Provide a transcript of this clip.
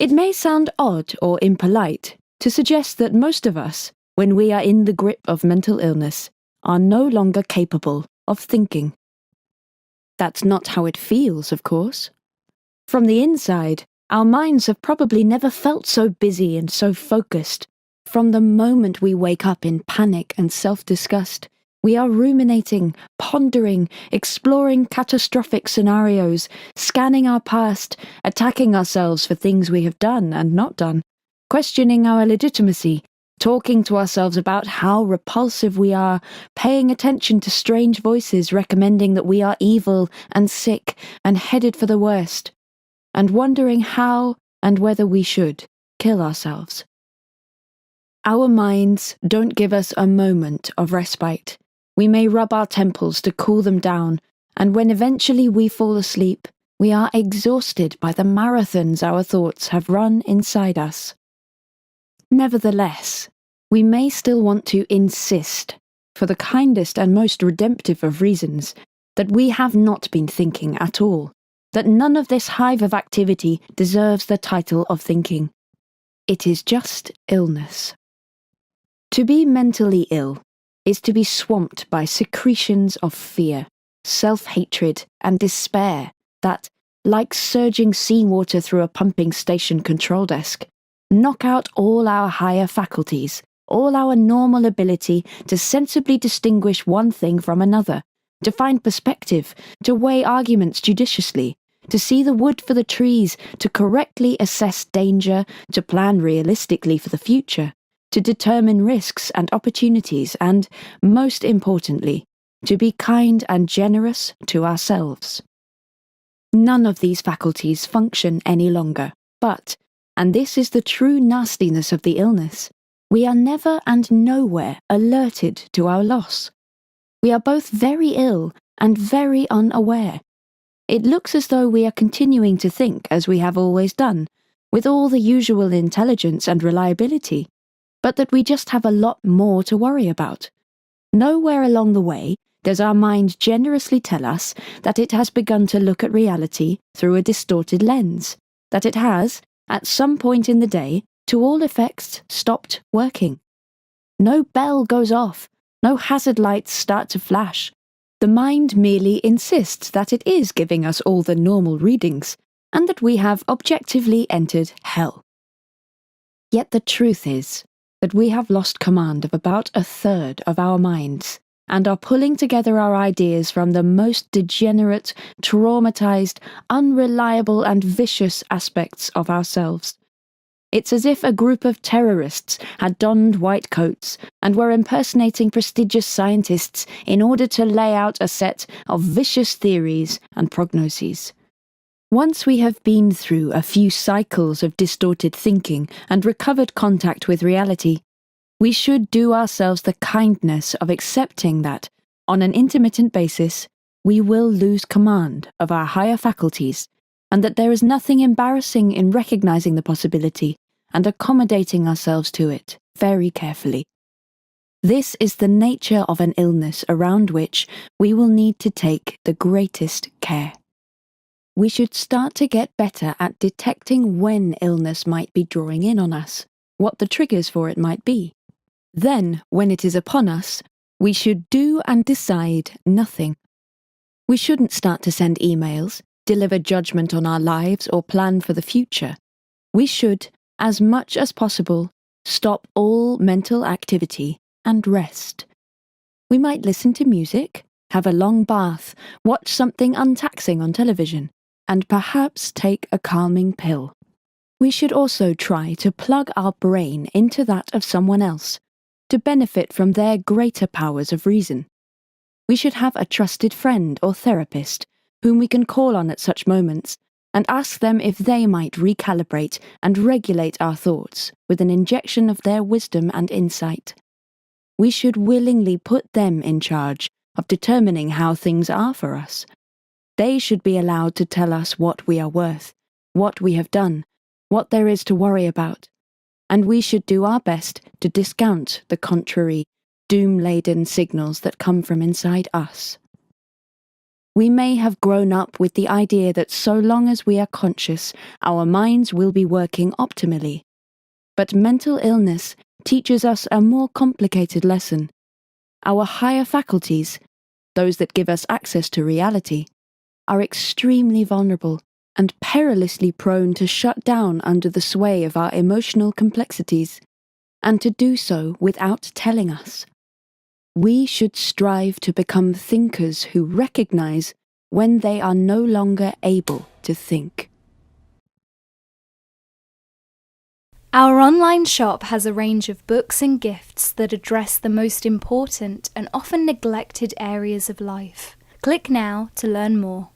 It may sound odd or impolite to suggest that most of us, when we are in the grip of mental illness, are no longer capable of thinking. That's not how it feels, of course. From the inside, our minds have probably never felt so busy and so focused. From the moment we wake up in panic and self-disgust, we are ruminating, pondering, exploring catastrophic scenarios, scanning our past, attacking ourselves for things we have done and not done, questioning our legitimacy, talking to ourselves about how repulsive we are, paying attention to strange voices recommending that we are evil and sick and headed for the worst, and wondering how and whether we should kill ourselves. Our minds don't give us a moment of respite. We may rub our temples to cool them down, and when eventually we fall asleep, we are exhausted by the marathons our thoughts have run inside us. Nevertheless, we may still want to insist, for the kindest and most redemptive of reasons, that we have not been thinking at all, that none of this hive of activity deserves the title of thinking. It is just illness. To be mentally ill is to be swamped by secretions of fear, self-hatred, and despair that, like surging seawater through a pumping station control desk, knock out all our higher faculties, all our normal ability to sensibly distinguish one thing from another, to find perspective, to weigh arguments judiciously, to see the wood for the trees, to correctly assess danger, to plan realistically for the future, to determine risks and opportunities, and, most importantly, to be kind and generous to ourselves. None of these faculties function any longer, but, and this is the true nastiness of the illness, we are never and nowhere alerted to our loss. We are both very ill and very unaware. It looks as though we are continuing to think as we have always done, with all the usual intelligence and reliability, but that we just have a lot more to worry about. Nowhere along the way does our mind generously tell us that it has begun to look at reality through a distorted lens, that it has, at some point in the day, to all effects, stopped working. No bell goes off, no hazard lights start to flash. The mind merely insists that it is giving us all the normal readings, and that we have objectively entered hell. Yet the truth is that we have lost command of about a third of our minds, and are pulling together our ideas from the most degenerate, traumatized, unreliable and vicious aspects of ourselves. It's as if a group of terrorists had donned white coats and were impersonating prestigious scientists in order to lay out a set of vicious theories and prognoses. Once we have been through a few cycles of distorted thinking and recovered contact with reality, we should do ourselves the kindness of accepting that, on an intermittent basis, we will lose command of our higher faculties, and that there is nothing embarrassing in recognizing the possibility and accommodating ourselves to it very carefully. This is the nature of an illness around which we will need to take the greatest care. We should start to get better at detecting when illness might be drawing in on us, what the triggers for it might be. Then, when it is upon us, we should do and decide nothing. We shouldn't start to send emails, deliver judgment on our lives, or plan for the future. We should, as much as possible, stop all mental activity and rest. We might listen to music, have a long bath, watch something untaxing on television, and perhaps take a calming pill. We should also try to plug our brain into that of someone else, to benefit from their greater powers of reason. We should have a trusted friend or therapist whom we can call on at such moments and ask them if they might recalibrate and regulate our thoughts with an injection of their wisdom and insight. We should willingly put them in charge of determining how things are for us. They should be allowed to tell us what we are worth, what we have done, what there is to worry about, and we should do our best to discount the contrary, doom-laden signals that come from inside us. We may have grown up with the idea that so long as we are conscious, our minds will be working optimally. But mental illness teaches us a more complicated lesson. Our higher faculties, those that give us access to reality, are extremely vulnerable and perilously prone to shut down under the sway of our emotional complexities, and to do so without telling us. We should strive to become thinkers who recognize when they are no longer able to think. Our online shop has a range of books and gifts that address the most important and often neglected areas of life. Click now to learn more.